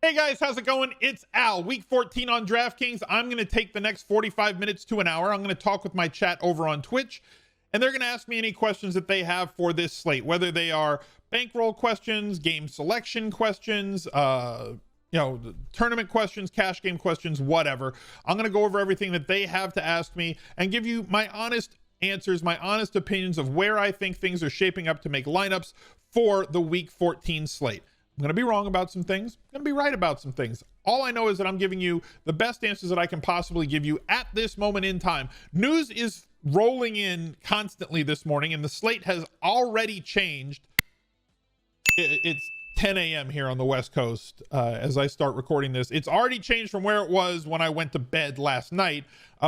Hey guys, how's it going? It's Al, week 14 on DraftKings. I'm going to take the next 45 minutes to an hour. I'm going to talk with my chat over on Twitch, and they're going to ask me any questions that they have for this slate, whether they are bankroll questions, game selection questions, tournament questions, cash game questions, whatever. I'm going to go over everything that they have to ask me and give you my honest answers, my honest opinions of where I think things are shaping up to make lineups for the week 14 slate. I'm going to be wrong about some things. I'm going to be right about some things. All I know is that I'm giving you the best answers that I can possibly give you at this moment in time. News is rolling in constantly this morning, and the slate has already changed. It's 10 a.m. here on the West Coast as I start recording this. It's already changed from where it was when I went to bed last night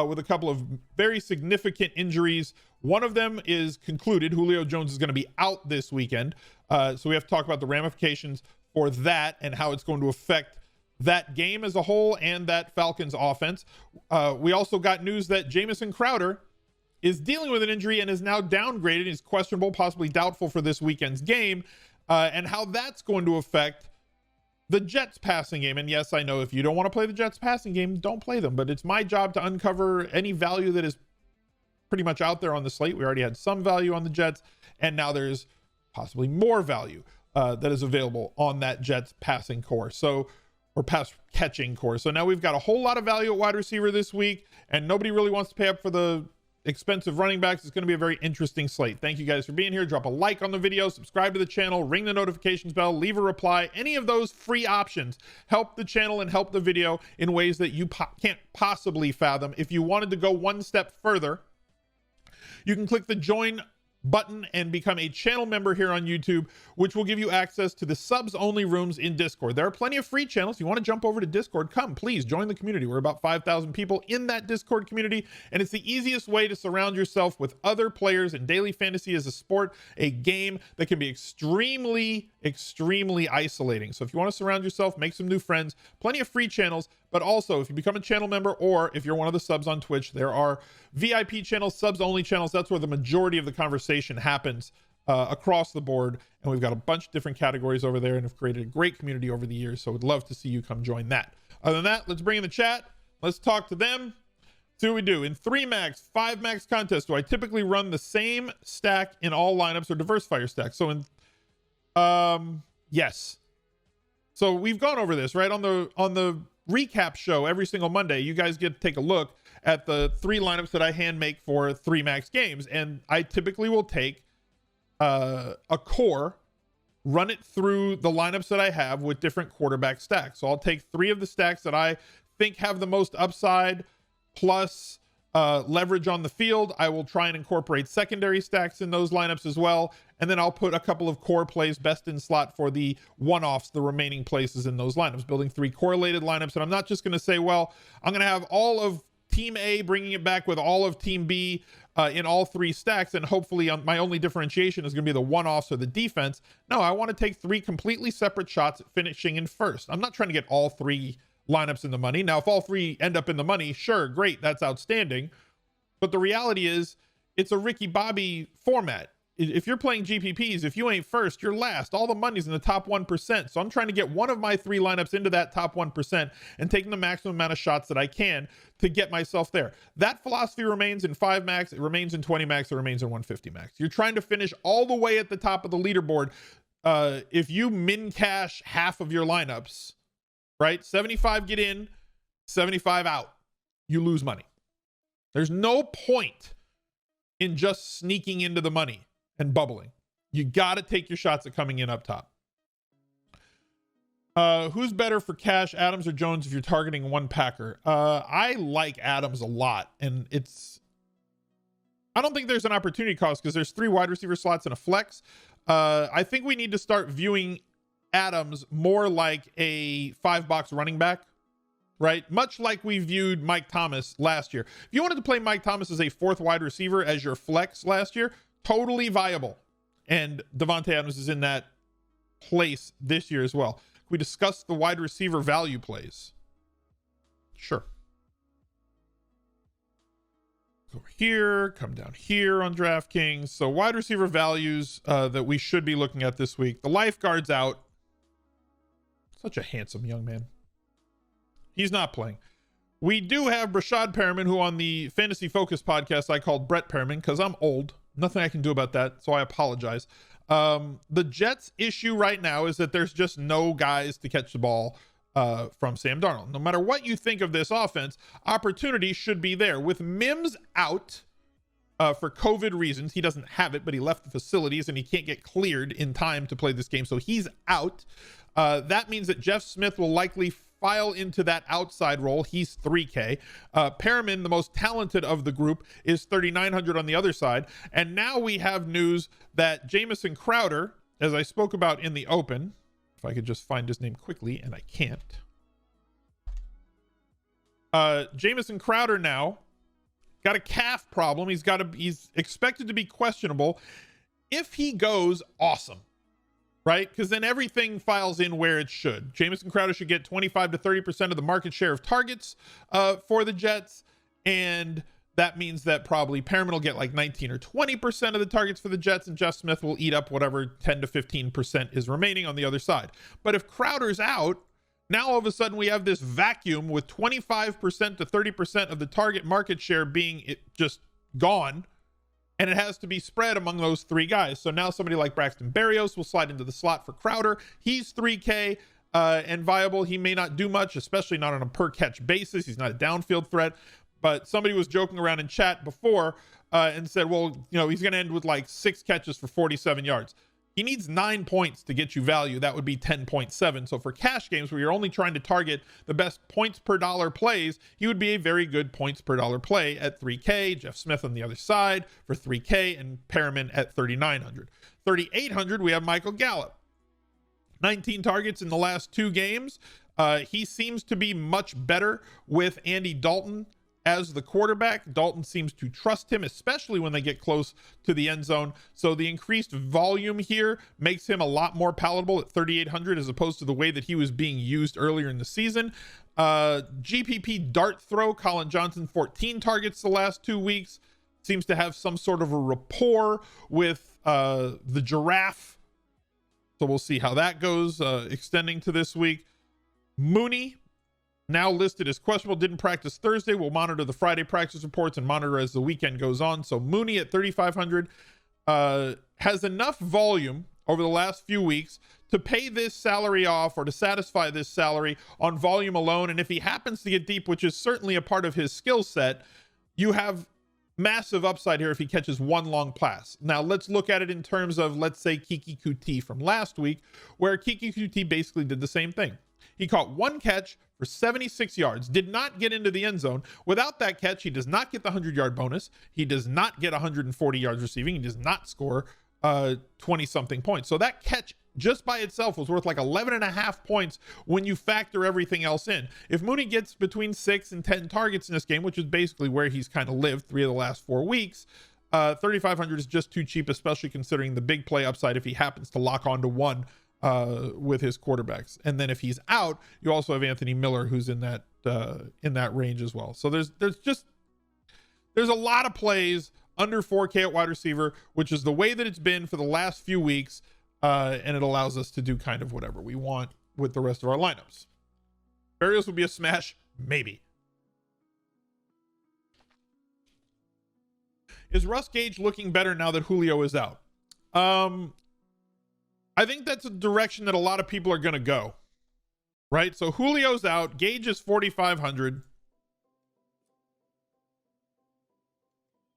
with a couple of very significant injuries. One of them is concluded. Julio Jones is going to be out this weekend. So we have to talk about the ramifications for that and how it's going to affect that game as a whole and that Falcons offense. We also got news that Jamison Crowder is dealing with an injury and is now downgraded. He's questionable, possibly doubtful for this weekend's game, and how that's going to affect the Jets passing game. And yes, I know if you don't want to play the Jets passing game, don't play them, but it's my job to uncover any value that is pretty much out there on the slate. We already had some value on the Jets, and now there's possibly more value that is available on that Jets passing core. Or pass catching core. So now we've got a whole lot of value at wide receiver this week, and nobody really wants to pay up for the expensive running backs. It's going to be a very interesting slate. Thank you guys for being here. Drop a like on the video, subscribe to the channel, ring the notifications bell, leave a reply. Any of those free options help the channel and help the video in ways that you can't possibly fathom. If you wanted to go one step further, you can click the join button and become a channel member here on YouTube, which will give you access to the subs only rooms in Discord. There are plenty of free channels. You want to jump over to Discord, come please join the community. We're about 5,000 people in that Discord community, and it's the easiest way to surround yourself with other players. And daily fantasy is a sport, a game that can be extremely isolating. So if you want to surround yourself, make some new friends, plenty of free channels. But also, if you become a channel member, or if you're one of the subs on Twitch, there are VIP channels, subs only channels. That's where the majority of the conversation happens across the board. And we've got a bunch of different categories over there and have created a great community over the years. So we'd love to see you come join that. Other than that, let's bring in the chat. Let's talk to them. See what we do. In 3 max, 5 max contests, do I typically run the same stack in all lineups or diversify your stack? So yes. So we've gone over this, right? On the recap show every single Monday, you guys get to take a look at the 3 lineups that I hand make for 3 max games, and I typically will take a core, run it through the lineups that I have with different quarterback stacks. So I'll take 3 of the stacks that I think have the most upside plus leverage on the field. I will try and incorporate secondary stacks in those lineups as well, and then I'll put a couple of core plays best in slot for the one-offs, the remaining places in those lineups, building 3 correlated lineups. And I'm not just going to say, well, I'm going to have all of team A bringing it back with all of team B in all 3 stacks, and hopefully my only differentiation is going to be the one-offs or the defense. No, I want to take 3 completely separate shots at finishing in first. I'm not trying to get all 3 lineups in the money. Now, if all 3 end up in the money, sure, great, that's outstanding. But the reality is, it's a Ricky Bobby format. If you're playing GPPs, if you ain't first, you're last. All the money's in the top 1%. So I'm trying to get one of my 3 lineups into that top 1% and taking the maximum amount of shots that I can to get myself there. That philosophy remains in 5 max, it remains in 20 max, it remains in 150 max. You're trying to finish all the way at the top of the leaderboard. If you min cash half of your lineups, right? 75 get in, 75 out. You lose money. There's no point in just sneaking into the money and bubbling. You got to take your shots at coming in up top. Who's better for cash, Adams or Jones, if you're targeting one Packer? I like Adams a lot, and I don't think there's an opportunity cost because there's 3 wide receiver slots and a flex. I think we need to start viewing Adams more like a 5-box running back, right? Much like we viewed Mike Thomas last year. If you wanted to play Mike Thomas as a 4th wide receiver as your flex last year, totally viable. And Devontae Adams is in that place this year as well. Can we discuss the wide receiver value plays? Sure. Go over here, come down here on DraftKings. So wide receiver values that we should be looking at this week. The lifeguard's out. Such a handsome young man. He's not playing. We do have Brashad Perriman, who on the Fantasy Focus podcast I called Brett Perriman because I'm old. Nothing I can do about that, so I apologize. The Jets' issue right now is that there's just no guys to catch the ball from Sam Darnold. No matter what you think of this offense, opportunity should be there. With Mims out for COVID reasons, he doesn't have it, but he left the facilities and he can't get cleared in time to play this game, so he's out. That means that Jeff Smith will likely file into that outside role. He's 3K. Perriman, the most talented of the group, is 3,900 on the other side. And now we have news that Jamison Crowder, as I spoke about in the open, if I could just find his name quickly, and I can't. Jamison Crowder now got a calf problem. He's expected to be questionable. If he goes, awesome. Right? Because then everything files in where it should. Jamison Crowder should get 25 to 30% of the market share of targets for the Jets. And that means that probably Perriman will get like 19 or 20% of the targets for the Jets, and Jeff Smith will eat up whatever 10 to 15% is remaining on the other side. But if Crowder's out, now all of a sudden we have this vacuum with 25% to 30% of the target market share being just gone. And it has to be spread among those three guys. So now somebody like Braxton Berrios will slide into the slot for Crowder. He's 3K and viable. He may not do much, especially not on a per catch basis. He's not a downfield threat. But somebody was joking around in chat before and said, well, he's going to end with like 6 catches for 47 yards. He needs 9 points to get you value. That would be 10.7. So for cash games where you're only trying to target the best points per dollar plays, he would be a very good points per dollar play at 3K. Jeff Smith on the other side for 3K, and Perriman at 3,900. 3,800, we have Michael Gallup. 19 targets in the last 2 games. He seems to be much better with Andy Dalton as the quarterback. Dalton seems to trust him, especially when they get close to the end zone. So the increased volume here makes him a lot more palatable at 3,800 as opposed to the way that he was being used earlier in the season. GPP dart throw, Colin Johnson, 14 targets the last 2 weeks. Seems to have some sort of a rapport with the giraffe. So we'll see how that goes, extending to this week. Mooney, now listed as questionable, didn't practice Thursday. We'll monitor the Friday practice reports and monitor as the weekend goes on. So Mooney at 3,500 has enough volume over the last few weeks to pay this salary off or to satisfy this salary on volume alone. And if he happens to get deep, which is certainly a part of his skill set, you have massive upside here if he catches one long pass. Now let's look at it in terms of, let's say, Kiki Kuti from last week, where Kiki Kuti basically did the same thing. He caught one catch for 76 yards, did not get into the end zone. Without that catch, he does not get the 100-yard bonus. He does not get 140 yards receiving. He does not score 20-something points. So that catch just by itself was worth like 11.5 points when you factor everything else in. If Mooney gets between 6 and 10 targets in this game, which is basically where he's kind of lived 3 of the last 4 weeks, 3,500 is just too cheap, especially considering the big play upside if he happens to lock onto one with his quarterbacks. And then if he's out, you also have Anthony Miller, who's in that range as well. So there's a lot of plays under 4K at wide receiver, which is the way that it's been for the last few weeks, and it allows us to do kind of whatever we want with the rest of our lineups. Berrios would be a smash, maybe. Is Russ Gage looking better now that Julio is out? I think that's a direction that a lot of people are going to go, right? So Julio's out. Gage is 4,500.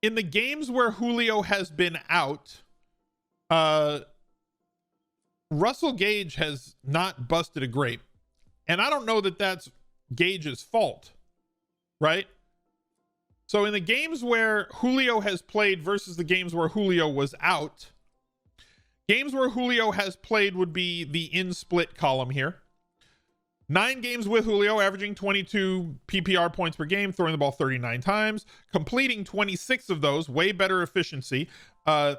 In the games where Julio has been out, Russell Gage has not busted a grape. And I don't know that that's Gage's fault, right? So in the games where Julio has played versus the games where Julio was out, games where Julio has played would be the in split column here. 9 games with Julio, averaging 22 PPR points per game, throwing the ball 39 times, completing 26 of those, way better efficiency, and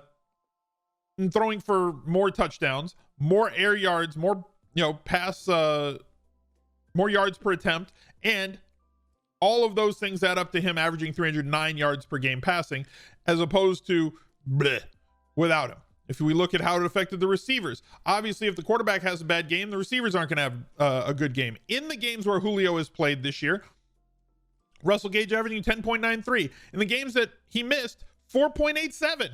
throwing for more touchdowns, more air yards, more pass, more yards per attempt, and all of those things add up to him averaging 309 yards per game passing, as opposed to without him. If we look at how it affected the receivers, obviously if the quarterback has a bad game, the receivers aren't going to have a good game. In the games where Julio has played this year, Russell Gage averaging 10.93. In the games that he missed, 4.87.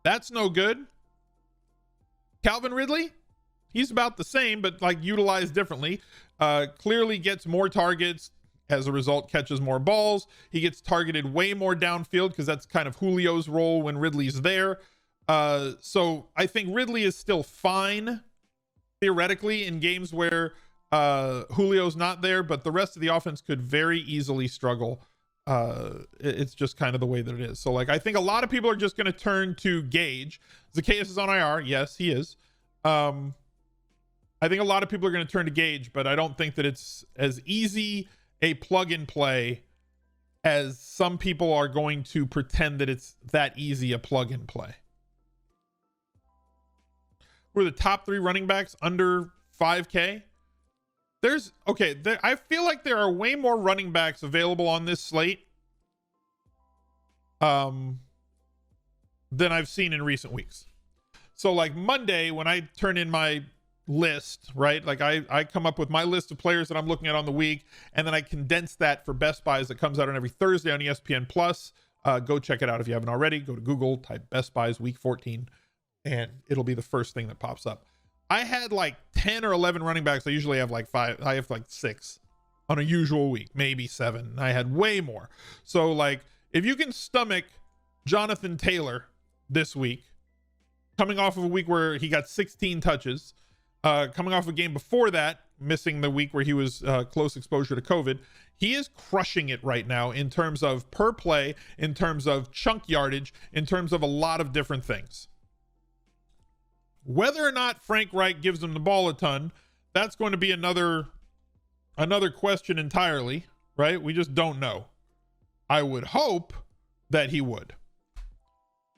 That's no good. Calvin Ridley, he's about the same, but like utilized differently. Clearly gets more targets. As a result, catches more balls. He gets targeted way more downfield because that's kind of Julio's role when Ridley's there. So I think Ridley is still fine theoretically in games where Julio's not there, but the rest of the offense could very easily struggle. It's just kind of the way that it is. So like, I think a lot of people are just going to turn to Gage. Zacchaeus is on IR. Yes, he is. I think a lot of people are going to turn to Gage, but I don't think that it's as easy a plug and play as some people are going to pretend that it's that easy a plug and play. We're the top 3 running backs under 5K. I feel like there are way more running backs available on this slate than I've seen in recent weeks. So like Monday, when I turn in my list, right? Like I come up with my list of players that I'm looking at on the week, and then I condense that for Best Buys that comes out on every Thursday on ESPN Plus. Go check it out if you haven't already. Go to Google, type Best Buys Week 14, and it'll be the first thing that pops up. I had like 10 or 11 running backs. I usually have like 5. I have like 6 on a usual week, maybe 7. I had way more. So like, if you can stomach Jonathan Taylor this week, coming off of a week where he got 16 touches, coming off a game before that, missing the week where he was close exposure to COVID, he is crushing it right now in terms of per play, in terms of chunk yardage, in terms of a lot of different things. Whether or not Frank Reich gives him the ball a ton, that's going to be another question entirely, right? We just don't know. I would hope that he would.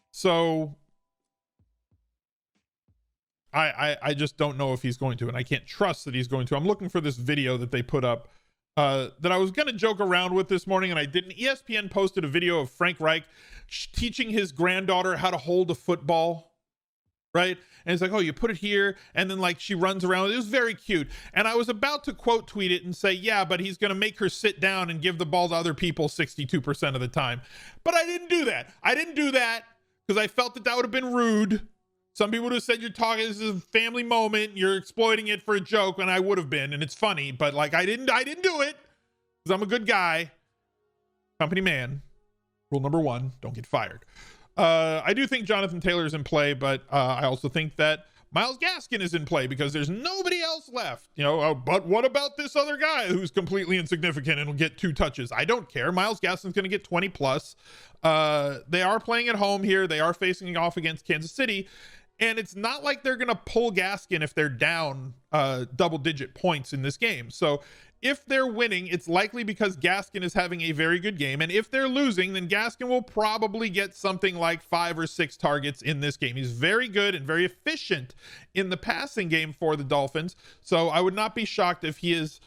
So I just don't know if he's going to, and I can't trust that he's going to. I'm looking for this video that they put up that I was going to joke around with this morning, and I didn't. ESPN posted a video of Frank Reich teaching his granddaughter how to hold a football, right? And it's like, oh, you put it here, and then like she runs around. It was very cute. And I was about to quote tweet it and say, yeah, but he's going to make her sit down and give the ball to other people 62% of the time. But I didn't do that. I didn't do that because I felt that would have been rude. Some people would have said, you're talking, this is a family moment, you're exploiting it for a joke, and I would have been, and it's funny, but like I didn't do it because I'm a good guy. Company man. Rule number 1, don't get fired. I do think Jonathan Taylor is in play, but I also think that Myles Gaskin is in play because there's nobody else left. But what about this other guy who's completely insignificant and will get 2 touches? I don't care. Myles Gaskin's going to get 20 plus. They are playing at home here. They are facing off against Kansas City. And it's not like they're going to pull Gaskin if they're down double-digit points in this game. So if they're winning, it's likely because Gaskin is having a very good game. And if they're losing, then Gaskin will probably get something like 5 or 6 targets in this game. He's very good and very efficient in the passing game for the Dolphins. So I would not be shocked if he is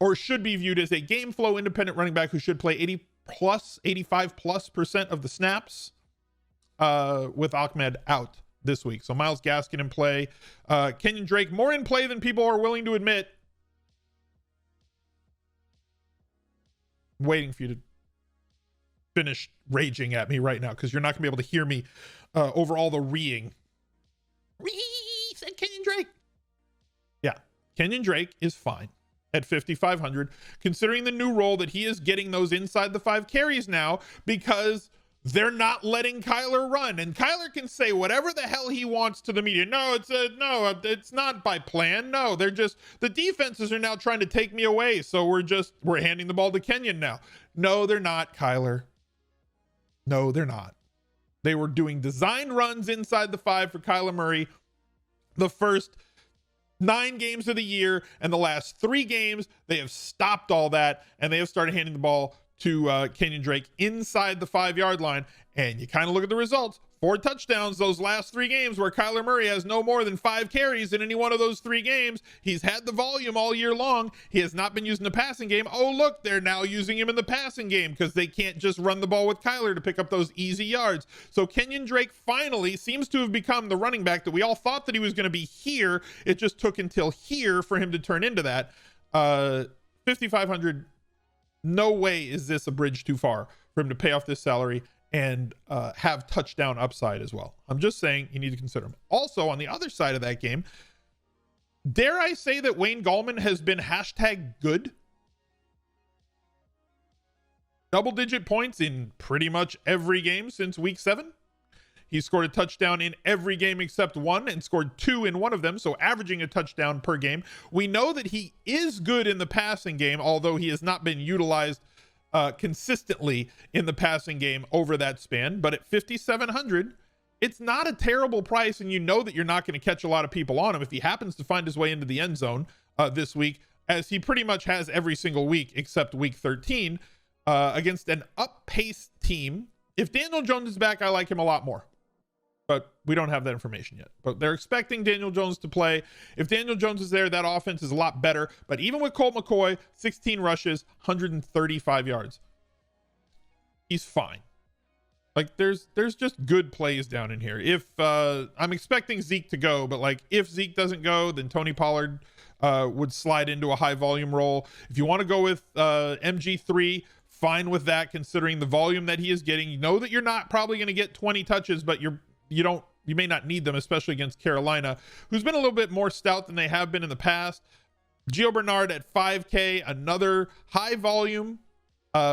or should be viewed as a game flow independent running back who should play 85+% of the snaps with Ahmed out this week. So Myles Gaskin in play. Kenyon Drake more in play than people are willing to admit. Waiting for you to finish raging at me right now because you're not gonna be able to hear me over all the reeing. Said Kenyon Drake. Yeah, Kenyon Drake is fine at 5,500 considering the new role that he is getting those inside the 5 carries now because they're not letting Kyler run, and Kyler can say whatever the hell he wants to the media. No, it's not by plan. No, they're just, the defenses are now trying to take me away. So we're handing the ball to Kenyon now. No, they're not, Kyler. No, they're not. They were doing designed runs inside the 5 for Kyler Murray the first 9 games of the year, and the last 3 games, they have stopped all that, and they have started handing the ball to Kenyon Drake inside the 5-yard line, and you kind of look at the results. 4 touchdowns those last 3 games where Kyler Murray has no more than 5 carries in any one of those 3 games. He's had the volume all year long. He has not been using the passing game. Oh, look, they're now using him in the passing game because they can't just run the ball with Kyler to pick up those easy yards. So Kenyon Drake finally seems to have become the running back that we all thought that he was going to be here. It just took until here for him to turn into that. 5,500. No way is this a bridge too far for him to pay off this salary and have touchdown upside as well. I'm just saying you need to consider him. Also, on the other side of that game, dare I say that Wayne Gallman has been #good? Double-digit points in pretty much every game since week 7. He scored a touchdown in every game except one and scored 2 in one of them, so averaging a touchdown per game. We know that he is good in the passing game, although he has not been utilized consistently in the passing game over that span. But at 5,700, it's not a terrible price, and you know that you're not going to catch a lot of people on him if he happens to find his way into the end zone this week, as he pretty much has every single week except week 13 against an up-paced team. If Daniel Jones is back, I like him a lot more, but we don't have that information yet. But they're expecting Daniel Jones to play. If Daniel Jones is there, that offense is a lot better. But even with Colt McCoy, 16 rushes, 135 yards, he's fine. Like, there's just good plays down in here. If I'm expecting Zeke to go, but like if Zeke doesn't go, then Tony Pollard would slide into a high volume role. If you want to go with MG3, fine with that, considering the volume that he is getting. You know that you're not probably going to get 20 touches, but you may not need them, especially against Carolina, who's been a little bit more stout than they have been in the past. Gio Bernard at 5K, another high volume.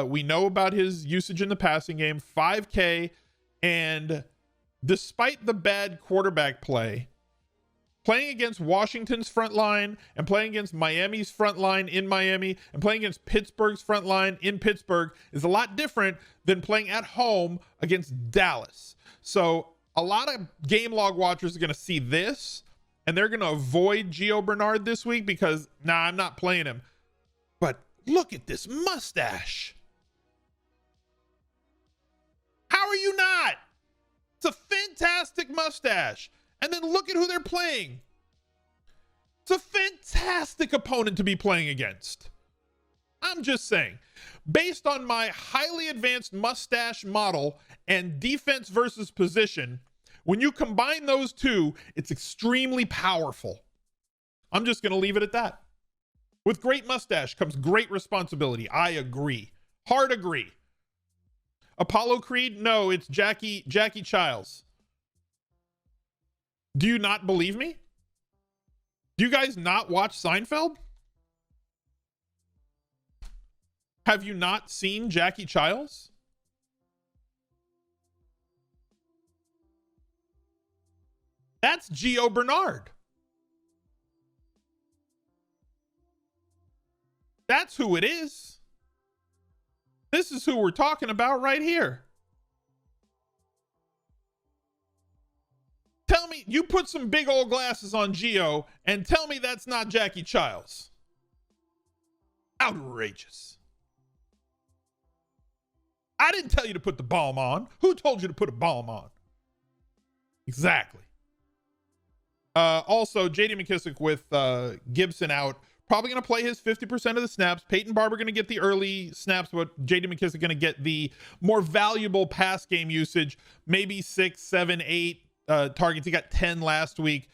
We know about his usage in the passing game, 5K. And despite the bad quarterback play, playing against Washington's front line and playing against Miami's front line in Miami and playing against Pittsburgh's front line in Pittsburgh is a lot different than playing at home against Dallas. So a lot of game log watchers are going to see this and they're going to avoid Gio Bernard this week because, I'm not playing him. But look at this mustache. How are you not? It's a fantastic mustache. And then look at who they're playing. It's a fantastic opponent to be playing against. I'm just saying, based on my highly advanced mustache model and defense versus position, when you combine those two, it's extremely powerful. I'm just going to leave it at that. With great mustache comes great responsibility. I agree. Hard agree. Apollo Creed? No, it's Jackie Childs. Do you not believe me? Do you guys not watch Seinfeld? Have you not seen Jackie Childs? That's Gio Bernard. That's who it is. This is who we're talking about right here. Tell me, you put some big old glasses on Gio and tell me that's not Jackie Childs. Outrageous. I didn't tell you to put the balm on. Who told you to put a balm on? Exactly. Also, J.D. McKissic with Gibson out. Probably going to play his 50% of the snaps. Peyton Barber going to get the early snaps, but J.D. McKissic going to get the more valuable pass game usage. Maybe 6, 7, 8 targets. He got 10 last week.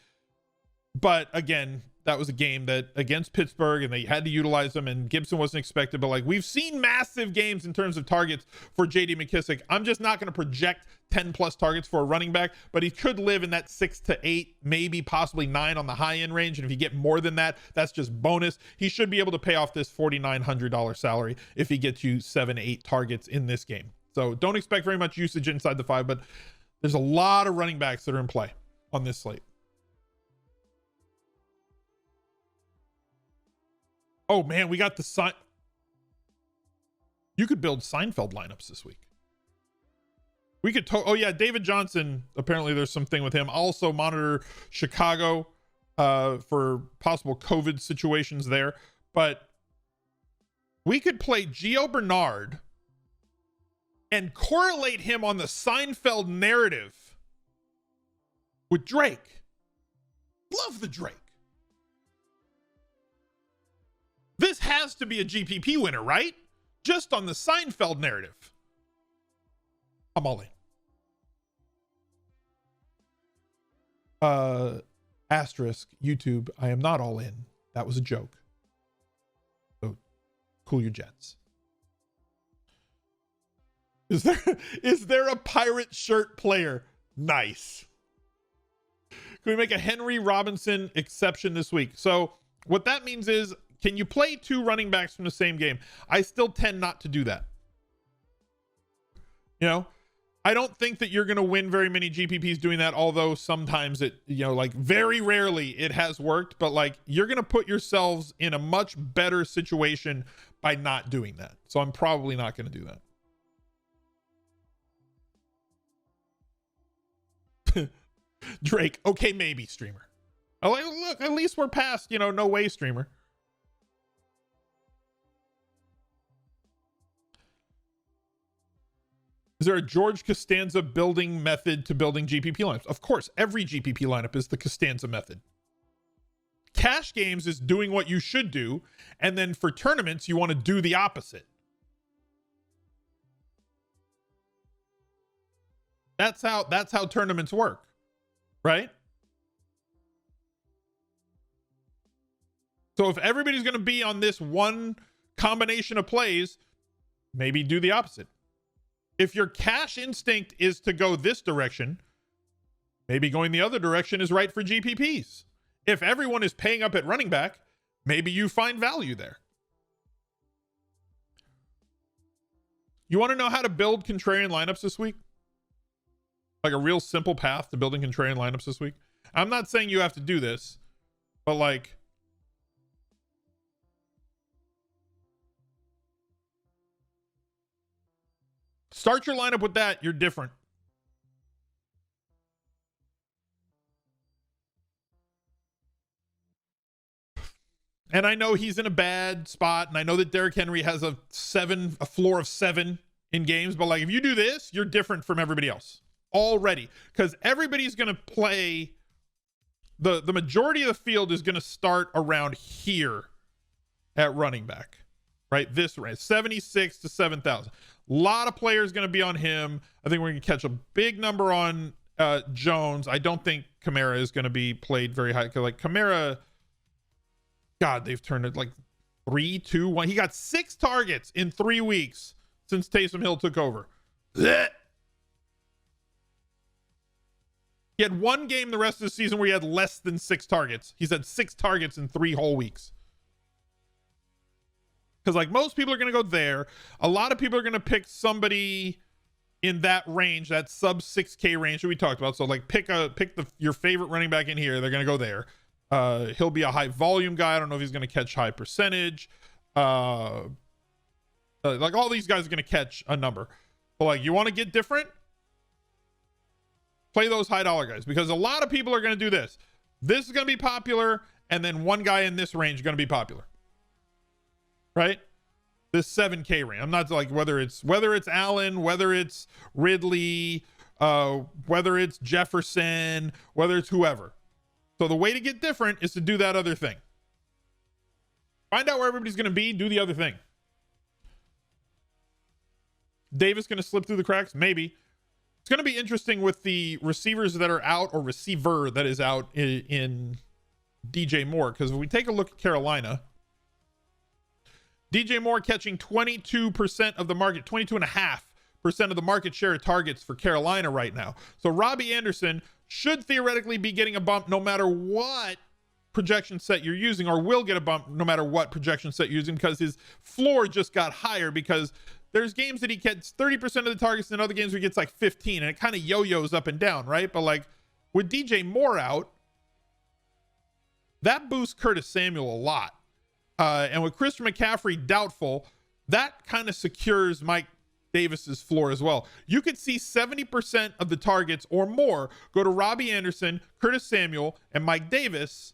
But again, that was a game that against Pittsburgh and they had to utilize them and Gibson wasn't expected. But like, we've seen massive games in terms of targets for J.D. McKissic. I'm just not going to project 10 plus targets for a running back, but he could live in that 6 to 8, maybe possibly 9 on the high end range. And if you get more than that, that's just bonus. He should be able to pay off this $4,900 salary if he gets you 7, 8 targets in this game. So don't expect very much usage inside the 5, but there's a lot of running backs that are in play on this slate. Oh man, we got the you could build Seinfeld lineups this week. We could oh yeah, David Johnson, apparently there's something with him. Also monitor Chicago for possible COVID situations there. But we could play Gio Bernard and correlate him on the Seinfeld narrative with Drake. Love the Drake. This has to be a GPP winner, right? Just on the Seinfeld narrative. I'm all in. Asterisk, YouTube, I am not all in. That was a joke. So cool your jets. Is there a pirate shirt player? Nice. Can we make a Henry Robinson exception this week? So what that means is, can you play two running backs from the same game? I still tend not to do that. You know, I don't think that you're going to win very many GPPs doing that, although sometimes it, you know, like very rarely it has worked, but like you're going to put yourselves in a much better situation by not doing that. So I'm probably not going to do that. Drake, okay, maybe streamer. Oh, like, look, at least we're past, you know, no way streamer. Is there a George Costanza building method to building GPP lineups? Of course, every GPP lineup is the Costanza method. Cash games is doing what you should do, and then for tournaments, you want to do the opposite. That's how tournaments work, right? So if everybody's going to be on this one combination of plays, maybe do the opposite. If your cash instinct is to go this direction, maybe going the other direction is right for GPPs. If everyone is paying up at running back, maybe you find value there. You want to know how to build contrarian lineups this week? Like a real simple path to building contrarian lineups this week? I'm not saying you have to do this, but like, start your lineup with that. You're different. And I know he's in a bad spot, and I know that Derrick Henry has a floor of 7 in games, but like if you do this, you're different from everybody else already, because everybody's going to play. The majority of the field is going to start around here at running back, right? This range, 76 to 7,000. A lot of players going to be on him. I think we're going to catch a big number on Jones. I don't think Kamara is going to be played very high. Like Kamara, God, they've turned it like 3, 2, 1. He got 6 targets in 3 weeks since Taysom Hill took over. Blech. He had one game the rest of the season where he had less than 6 targets. He's had 6 targets in 3 whole weeks. Because like most people are going to go there. A lot of people are going to pick somebody in that range, that sub 6K range that we talked about. So like pick your favorite running back in here. They're going to go there. He'll be a high volume guy. I don't know if he's going to catch high percentage. Like all these guys are going to catch a number. But like you want to get different? Play those high dollar guys, because a lot of people are going to do this. This is going to be popular, and then one guy in this range is going to be popular. Right? This 7K range. I'm not like whether it's Allen, whether it's Ridley, whether it's Jefferson, whether it's whoever. So the way to get different is to do that other thing. Find out where everybody's going to be, do the other thing. Davis going to slip through the cracks? Maybe. It's going to be interesting with the receivers that are out, or receiver that is out in DJ Moore, because if we take a look at Carolina, DJ Moore catching 22% of the market, 22.5% of the market share of targets for Carolina right now. So Robbie Anderson should theoretically be getting a bump no matter what projection set you're using, or will get a bump no matter what projection set you're using, because his floor just got higher, because there's games that he gets 30% of the targets and other games where he gets like 15, and it kind of yo-yos up and down, right? But like with DJ Moore out, that boosts Curtis Samuel a lot. And with Christian McCaffrey doubtful, that kind of secures Mike Davis's floor as well. You could see 70% of the targets or more go to Robbie Anderson, Curtis Samuel, and Mike Davis,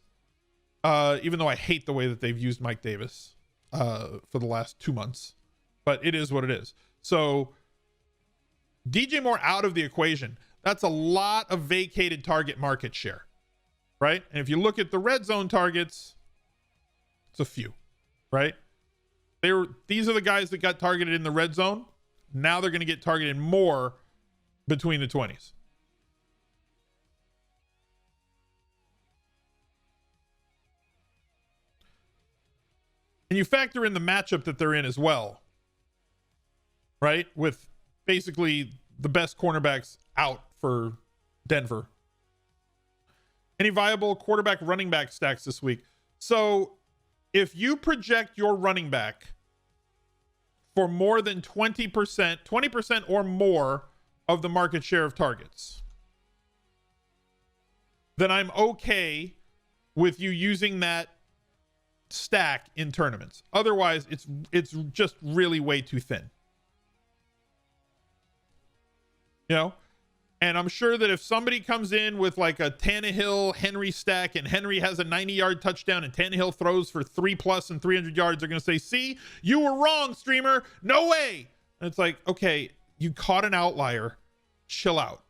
even though I hate the way that they've used Mike Davis for the last 2 months. But it is what it is. So DJ Moore out of the equation. That's a lot of vacated target market share, right? And if you look at the red zone targets, it's a few, right? These are the guys that got targeted in the red zone. Now they're going to get targeted more between the 20s. And you factor in the matchup that they're in as well, right? With basically the best cornerbacks out for Denver. Any viable quarterback running back stacks this week? So if you project your running back for more than 20% or more of the market share of targets, then I'm okay with you using that stack in tournaments. Otherwise, it's just really way too thin. You know? And I'm sure that if somebody comes in with like a Tannehill Henry stack and Henry has a 90-yard touchdown and Tannehill throws for 3+ and 300 yards, they're going to say, see, you were wrong, streamer. No way. And it's like, okay, you caught an outlier. Chill out.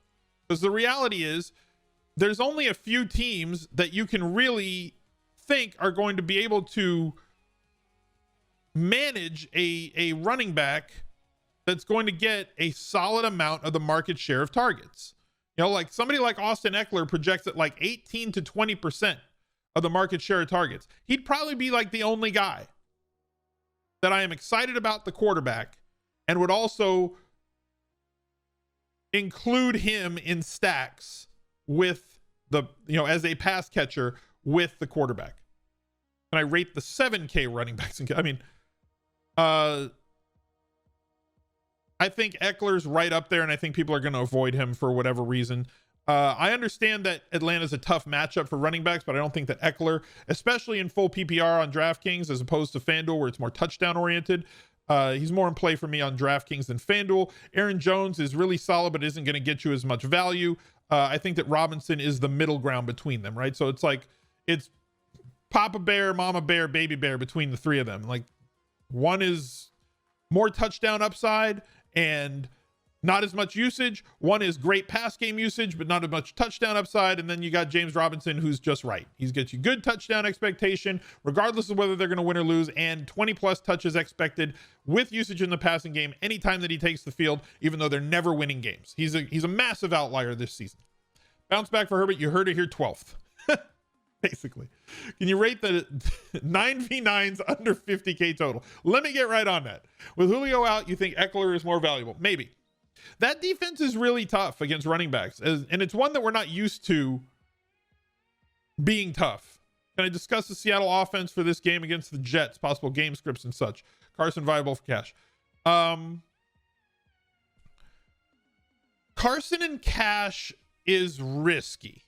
Because the reality is there's only a few teams that you can really think are going to be able to manage a running back that's going to get a solid amount of the market share of targets. You know, like somebody like Austin Eckler projects at like 18 to 20% of the market share of targets. He'd probably be like the only guy that I am excited about the quarterback and would also include him in stacks with the, you know, as a pass catcher with the quarterback. And I rate the 7K running backs. I mean, I think Eckler's right up there, and I think people are going to avoid him for whatever reason. I understand that Atlanta's a tough matchup for running backs, but I don't think that Eckler, especially in full PPR on DraftKings as opposed to FanDuel where it's more touchdown oriented, he's more in play for me on DraftKings than FanDuel. Aaron Jones is really solid, but isn't going to get you as much value. I think that Robinson is the middle ground between them, right? So it's like, it's Papa Bear, Mama Bear, Baby Bear between the three of them. Like, one is more touchdown upside and not as much usage. One is great pass game usage, but not as much touchdown upside. And then you got James Robinson, who's just right. He's gets you good touchdown expectation, regardless of whether they're going to win or lose, and 20+ touches expected with usage in the passing game anytime that he takes the field, even though they're never winning games. He's a massive outlier this season. Bounce back for Herbert. You heard it here 12th. Basically. Can you rate the 9v9s under 50K total? Let me get right on that. With Julio out, you think Eckler is more valuable? Maybe. That defense is really tough against running backs, and it's one that we're not used to being tough. Can I discuss the Seattle offense for this game against the Jets, possible game scripts and such? Carson viable for cash. Carson and cash is risky.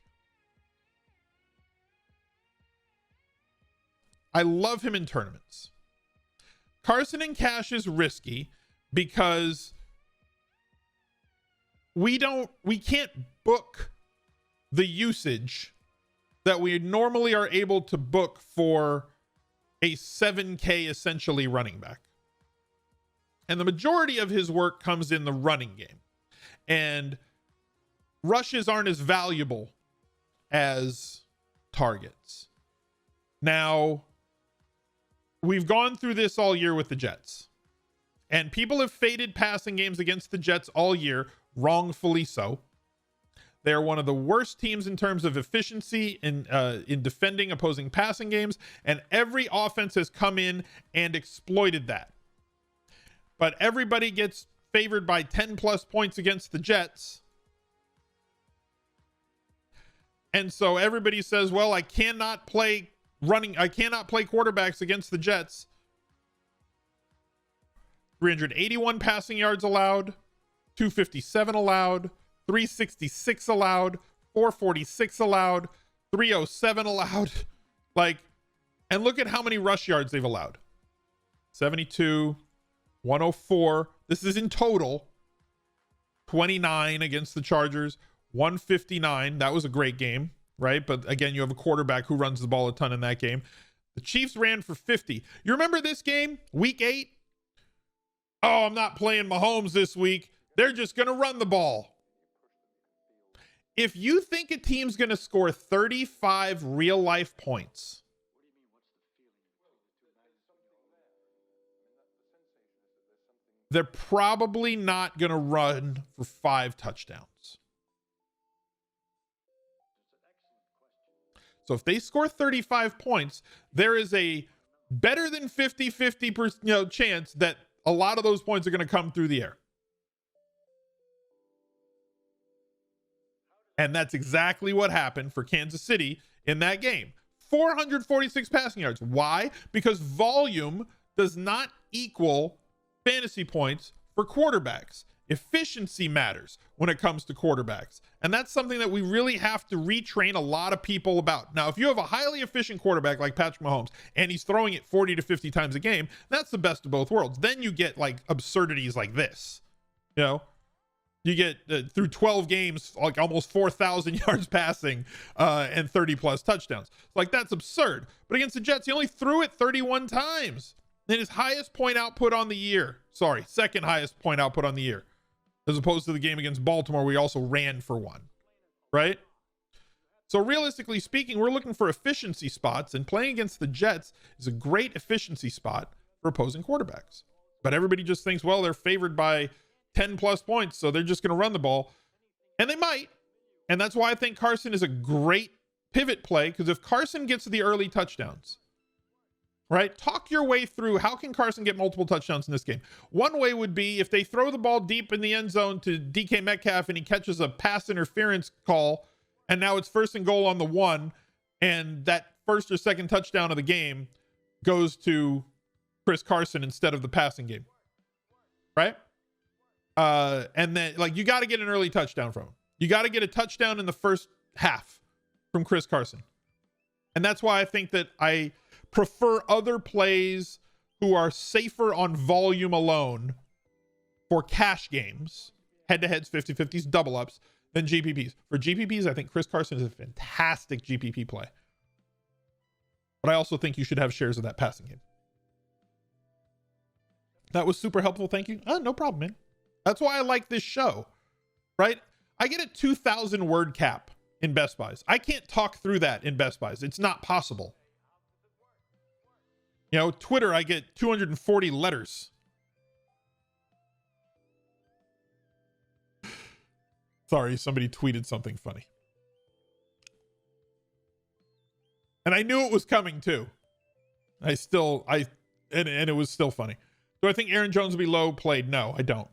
I love him in tournaments. Carson and cash is risky because we can't book the usage that we normally are able to book for a 7K essentially running back. And the majority of his work comes in the running game. And rushes aren't as valuable as targets. Now, we've gone through this all year with the Jets, and people have faded passing games against the Jets all year, wrongfully so. They're one of the worst teams in terms of efficiency in defending opposing passing games, and every offense has come in and exploited that. But everybody gets favored by 10+ points against the Jets. And so everybody says, well, I cannot play quarterbacks against the Jets. 381 passing yards allowed, 257 allowed, 366 allowed, 446 allowed, 307 allowed. Like, and look at how many rush yards they've allowed. 72, 104. This is in total. 29 against the Chargers, 159. That was a great game, right? But again, you have a quarterback who runs the ball a ton in that game. The Chiefs ran for 50. You remember this game, week 8? Oh, I'm not playing Mahomes this week. They're just going to run the ball. If you think a team's going to score 35 real life points, they're probably not going to run for 5 touchdowns. So if they score 35 points, there is a better than 50-50 chance that a lot of those points are going to come through the air. And that's exactly what happened for Kansas City in that game. 446 passing yards. Why? Because volume does not equal fantasy points for quarterbacks. Efficiency matters when it comes to quarterbacks. And that's something that we really have to retrain a lot of people about. Now, if you have a highly efficient quarterback like Patrick Mahomes and he's throwing it 40 to 50 times a game, that's the best of both worlds. Then you get like absurdities like this. You get through 12 games, like almost 4,000 yards passing and 30 plus touchdowns. Like, that's absurd. But against the Jets, he only threw it 31 times. And his highest point output on the year. Sorry, second highest point output on the year. As opposed to the game against Baltimore, we also ran for one. Right? So realistically speaking, we're looking for efficiency spots, and playing against the Jets is a great efficiency spot for opposing quarterbacks. But everybody just thinks, well, they're favored by 10 plus points, so they're just going to run the ball. And they might. And that's why I think Carson is a great pivot play, because if Carson gets the early touchdowns, right? Talk your way through how can Carson get multiple touchdowns in this game. One way would be if they throw the ball deep in the end zone to DK Metcalf and he catches a pass interference call, and now it's 1st and goal on the 1, and that first or second touchdown of the game goes to Chris Carson instead of the passing game. Right? And then, like, you got to get an early touchdown from him. You got to get a touchdown in the first half from Chris Carson. And that's why I think that I prefer other plays who are safer on volume alone for cash games, head-to-heads, 50-50s, double-ups, than GPPs. For GPPs, I think Chris Carson is a fantastic GPP play. But I also think you should have shares of that passing game. That was super helpful. Thank you. No problem, man. That's why I like this show, right? I get a 2,000 word cap in Best Buys. I can't talk through that in Best Buys. It's not possible. Twitter, I get 240 letters. Sorry, somebody tweeted something funny. And I knew it was coming too. And it was still funny. Do I think Aaron Jones will be low played? No, I don't.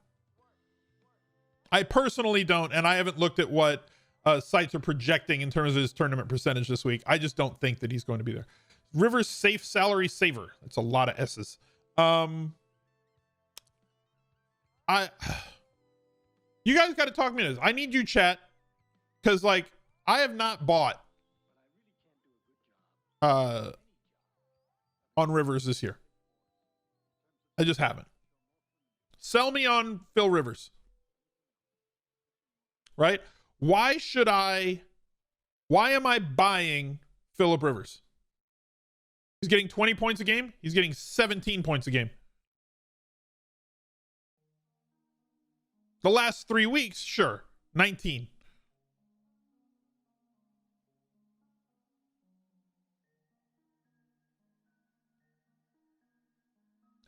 I personally don't, and I haven't looked at what sites are projecting in terms of his tournament percentage this week. I just don't think that he's going to be there. Rivers safe salary saver. That's a lot of S's. You guys got to talk me into this. I need you, chat, because like I have not bought on Rivers this year. I just haven't. Sell me on Phil Rivers. Right? Why am I buying Phillip Rivers? He's getting 20 points a game. He's getting 17 points a game. The last 3 weeks, sure, 19.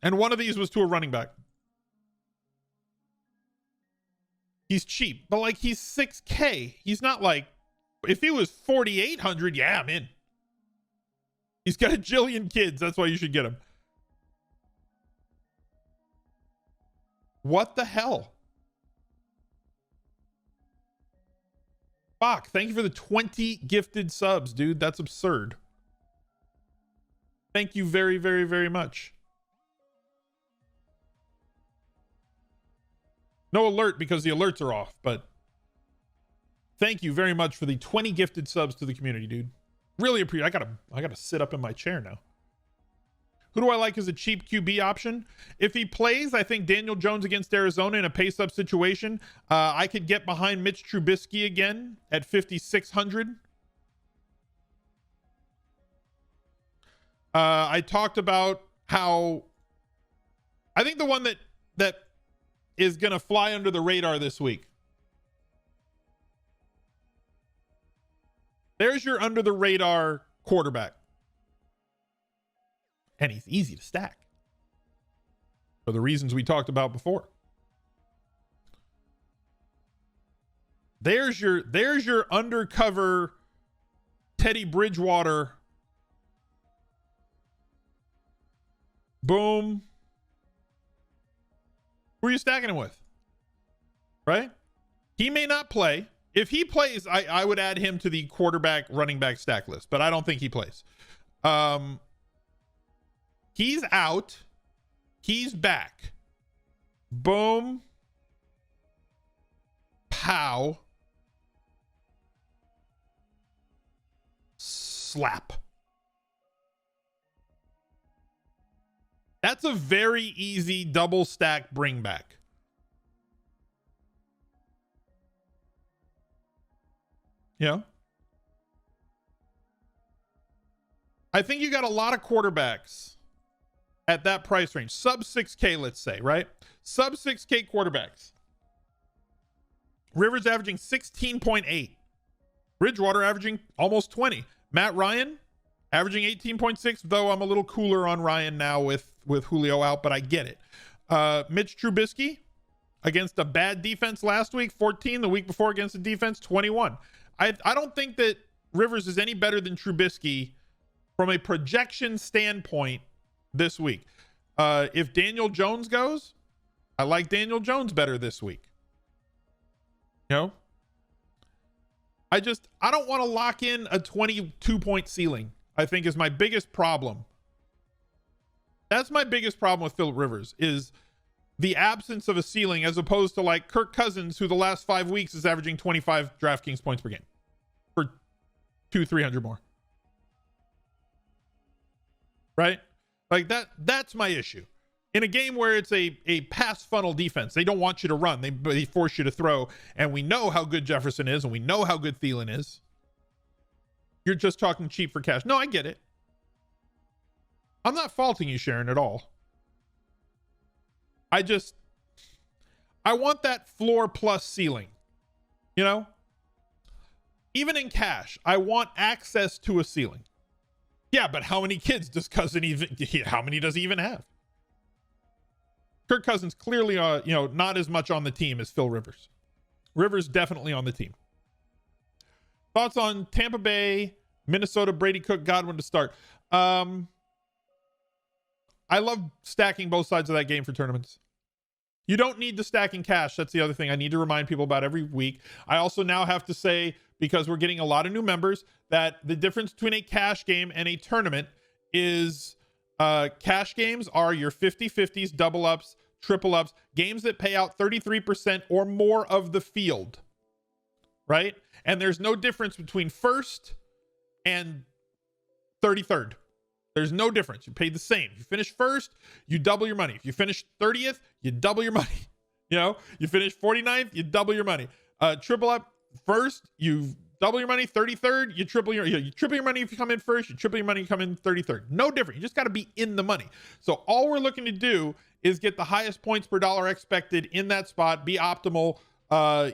And one of these was to a running back. He's cheap, but like he's 6K. He's not like, if he was 4,800, yeah, I'm in. He's got a jillion kids. That's why you should get him. What the hell? Bach, thank you for the 20 gifted subs, dude. That's absurd. Thank you very, very, very much. No alert because the alerts are off, but thank you very much for the 20 gifted subs to the community, dude. Really appreciate it. I gotta sit up in my chair now. Who do I like as a cheap QB option? If he plays, I think Daniel Jones against Arizona in a pace-up situation. I could get behind Mitch Trubisky again at 5,600. I talked about how I think the one that is going to fly under the radar this week There's your under the radar quarterback. And he's easy to stack for the reasons we talked about before. There's your undercover Teddy Bridgewater. Boom. Who are you stacking him with? Right? He may not play. If he plays, I would add him to the quarterback running back stack list, but I don't think he plays. He's out. He's back. Boom. Pow. Slap. That's a very easy double stack bring back. Yeah. I think you got a lot of quarterbacks at that price range. Sub 6K, let's say, right? Sub 6K quarterbacks. Rivers averaging 16.8. Bridgewater averaging almost 20. Matt Ryan averaging 18.6, though I'm a little cooler on Ryan now with Julio out, but I get it. Mitch Trubisky against a bad defense last week, 14. The week before against the defense, 21. I don't think that Rivers is any better than Trubisky from a projection standpoint this week. If Daniel Jones goes, I like Daniel Jones better this week. You know? I don't want to lock in a 22-point ceiling, I think is my biggest problem. That's my biggest problem with Phillip Rivers, is the absence of a ceiling, as opposed to like Kirk Cousins, who the last 5 weeks is averaging 25 DraftKings points per game for 200-300 more. Right? Like that's my issue. In a game where it's a pass funnel defense, they don't want you to run. They force you to throw. And we know how good Jefferson is, and we know how good Thielen is. You're just talking cheap for cash. No, I get it. I'm not faulting you, Sharon, at all. I want that floor plus ceiling. You know? Even in cash, I want access to a ceiling. Yeah, but how many kids does Cousin even, how many does he even have? Kirk Cousins clearly, not as much on the team as Phil Rivers. Rivers definitely on the team. Thoughts on Tampa Bay, Minnesota, Brady, Cook, Godwin to start. I love stacking both sides of that game for tournaments. You don't need to stack in cash. That's the other thing I need to remind people about every week. I also now have to say, because we're getting a lot of new members, that the difference between a cash game and a tournament is cash games are your 50-50s, double ups, triple ups, games that pay out 33% or more of the field, right? And there's no difference between first and 33rd. There's no difference. You pay the same. If you finish first, you double your money. If you finish 30th, you double your money. You finish 49th, you double your money. Triple up first, you double your money. 33rd, you triple your money if you come in first. You triple your money if you come in 33rd. No different. You just got to be in the money. So all we're looking to do is get the highest points per dollar expected in that spot. Be optimal.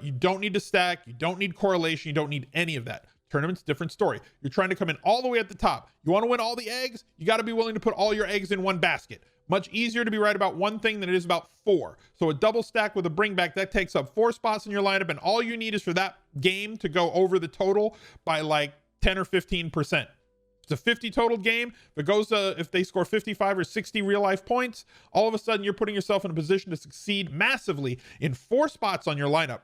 You don't need to stack. You don't need correlation. You don't need any of that. Tournament's different story. You're trying to come in all the way at the top. You want to win all the eggs? You got to be willing to put all your eggs in one basket. Much easier to be right about one thing than it is about four. So a double stack with a bring back, that takes up 4 spots in your lineup, and all you need is for that game to go over the total by like 10 or 15%. It's a 50 total game. If it goes if they score 55 or 60 real life points, all of a sudden you're putting yourself in a position to succeed massively in 4 spots on your lineup,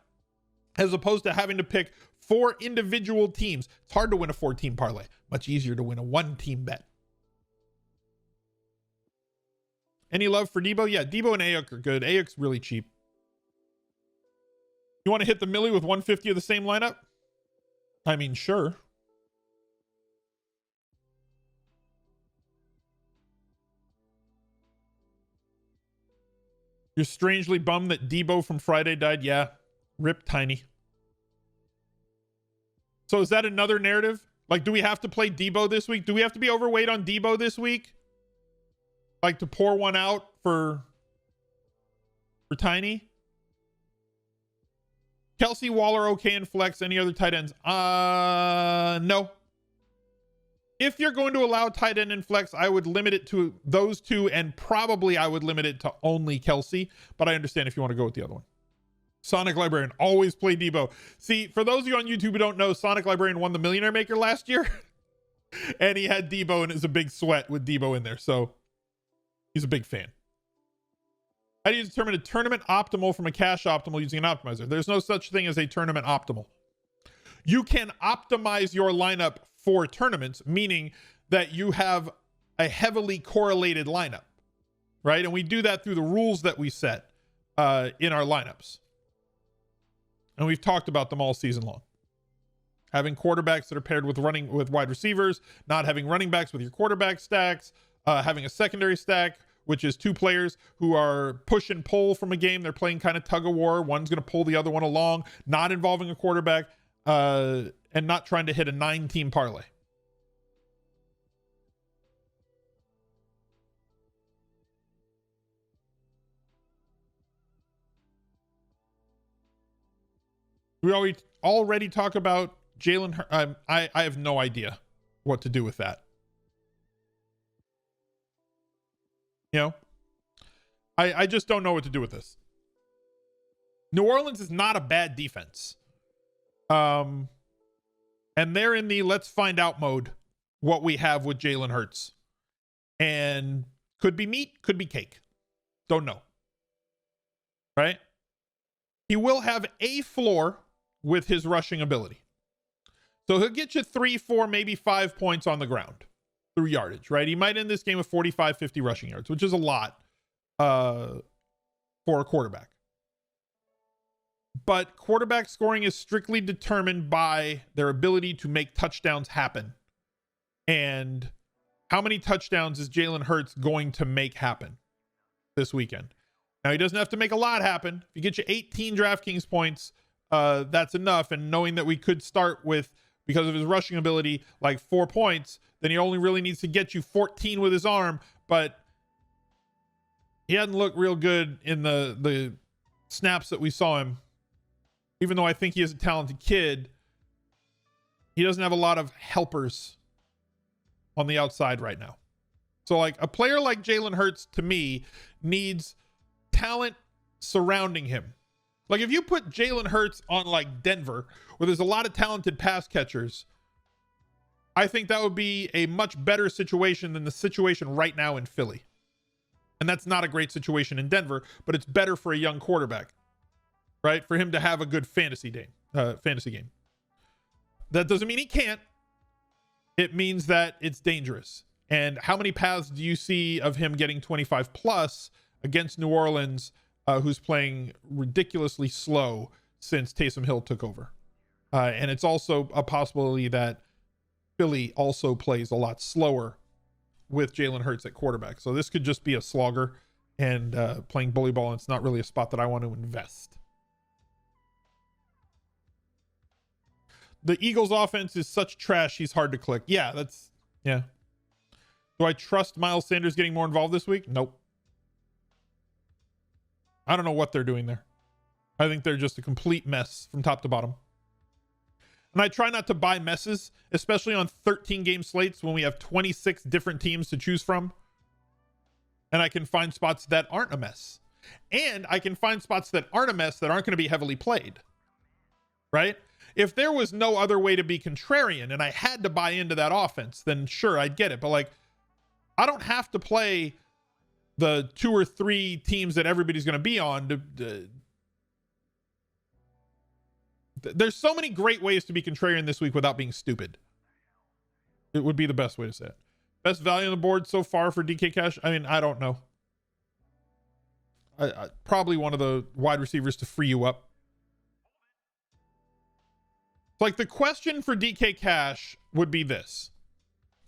as opposed to having to pick 4 individual teams. It's hard to win a 4-team parlay. Much easier to win a 1-team bet. Any love for Debo? Yeah, Debo and Ayuk are good. Ayuk's really cheap. You want to hit the millie with 150 of the same lineup? I mean, sure. You're strangely bummed that Debo from Friday died? Yeah. Rip Tiny. So is that another narrative? Like, do we have to play Debo this week? Do we have to be overweight on Debo this week? Like, to pour one out for Tiny? Kelsey, Waller, okay in flex. Any other tight ends? No. If you're going to allow tight end in flex, I would limit it to those two, and probably I would limit it to only Kelsey, but I understand if you want to go with the other one. Sonic Librarian, always play Debo. See, for those of you on YouTube who don't know, Sonic Librarian won the Millionaire Maker last year, and he had Debo, and it's a big sweat with Debo in there, so he's a big fan. How do you determine a tournament optimal from a cash optimal using an optimizer? There's no such thing as a tournament optimal. You can optimize your lineup for tournaments, meaning that you have a heavily correlated lineup, right? And we do that through the rules that we set in our lineups. And we've talked about them all season long. Having quarterbacks that are paired with wide receivers, not having running backs with your quarterback stacks, having a secondary stack, which is two players who are push and pull from a game. They're playing kind of tug of war. One's going to pull the other one along, not involving a quarterback, and not trying to hit a 9-team parlay. We already talk about Jalen Hurts. I have no idea what to do with that. You know, I just don't know what to do with this. New Orleans is not a bad defense. And they're in the let's find out mode, what we have with Jalen Hurts. And could be meat, could be cake. Don't know. Right? He will have a floor with his rushing ability. So he'll get you 3, 4, maybe 5 points on the ground through yardage, right? He might end this game with 45, 50 rushing yards, which is a lot for a quarterback. But quarterback scoring is strictly determined by their ability to make touchdowns happen. And how many touchdowns is Jalen Hurts going to make happen this weekend? Now, he doesn't have to make a lot happen. If you get you 18 DraftKings points, that's enough. And knowing that we could start with, because of his rushing ability, like 4 points, then he only really needs to get you 14 with his arm. But he hadn't looked real good in the snaps that we saw him. Even though I think he is a talented kid, he doesn't have a lot of helpers on the outside right now. So like a player like Jalen Hurts, to me, needs talent surrounding him. Like if you put Jalen Hurts on like Denver, where there's a lot of talented pass catchers, I think that would be a much better situation than the situation right now in Philly. And that's not a great situation in Denver, but it's better for a young quarterback, right? For him to have a good fantasy game. That doesn't mean he can't. It means that it's dangerous. And how many paths do you see of him getting 25 plus against New Orleans, who's playing ridiculously slow since Taysom Hill took over? And it's also a possibility that Philly also plays a lot slower with Jalen Hurts at quarterback. So this could just be a slogger and playing bully ball. And it's not really a spot that I want to invest. The Eagles offense is such trash, he's hard to click. Yeah. Do I trust Miles Sanders getting more involved this week? Nope. I don't know what they're doing there. I think they're just a complete mess from top to bottom. And I try not to buy messes, especially on 13 game slates when we have 26 different teams to choose from. And I can find spots that aren't a mess. And I can find spots that aren't a mess that aren't going to be heavily played. Right? If there was no other way to be contrarian and I had to buy into that offense, then sure, I'd get it. But like, I don't have to play the 2 or 3 teams that everybody's going to be on. There's so many great ways to be contrarian this week without being stupid. It would be the best way to say it. Best value on the board so far for DK Cash? I mean, I don't know. Probably one of the wide receivers to free you up. Like the question for DK Cash would be this.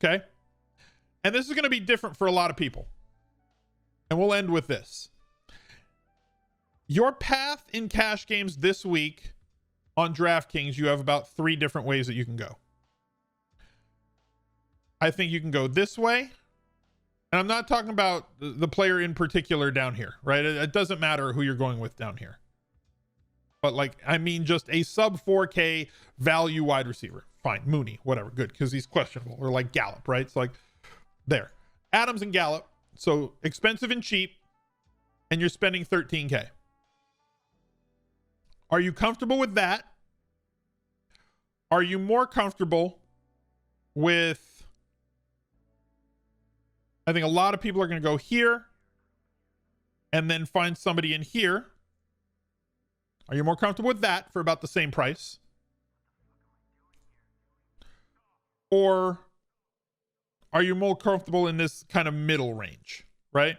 Okay? And this is going to be different for a lot of people. And we'll end with this. Your path in cash games this week on DraftKings, you have about 3 different ways that you can go. I think you can go this way. And I'm not talking about the player in particular down here, right? It doesn't matter who you're going with down here. but like, I mean, just a sub 4K value wide receiver. Fine. Mooney, whatever. Good. Because he's questionable. Or like Gallup, right? It's like there. Adams and Gallup. So expensive and cheap. And you're spending 13K. Are you comfortable with that? Are you more comfortable with, I think a lot of people are going to go here and then find somebody in here. Are you more comfortable with that for about the same price? Or are you more comfortable in this kind of middle range, right?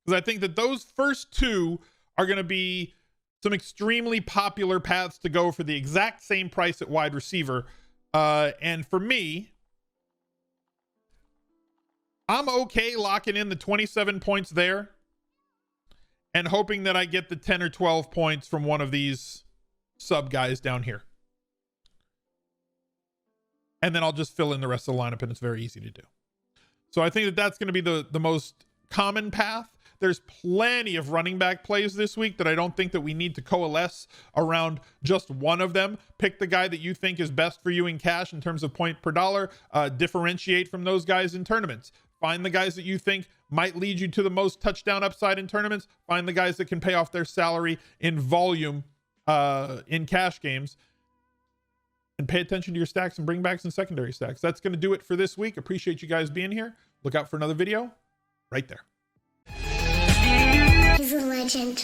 Because I think that those first two are going to be some extremely popular paths to go for the exact same price at wide receiver. And for me, I'm okay locking in the 27 points there and hoping that I get the 10 or 12 points from one of these sub guys down here. And then I'll just fill in the rest of the lineup, and it's very easy to do. So I think that that's going to be the most common path. There's plenty of running back plays this week that I don't think that we need to coalesce around just one of them. Pick the guy that you think is best for you in cash in terms of point per dollar. Differentiate from those guys in tournaments. Find the guys that you think might lead you to the most touchdown upside in tournaments. Find the guys that can pay off their salary in volume in cash games. And pay attention to your stacks and bringbacks and secondary stacks. That's going to do it for this week. Appreciate you guys being here. Look out for another video right there. He's a legend.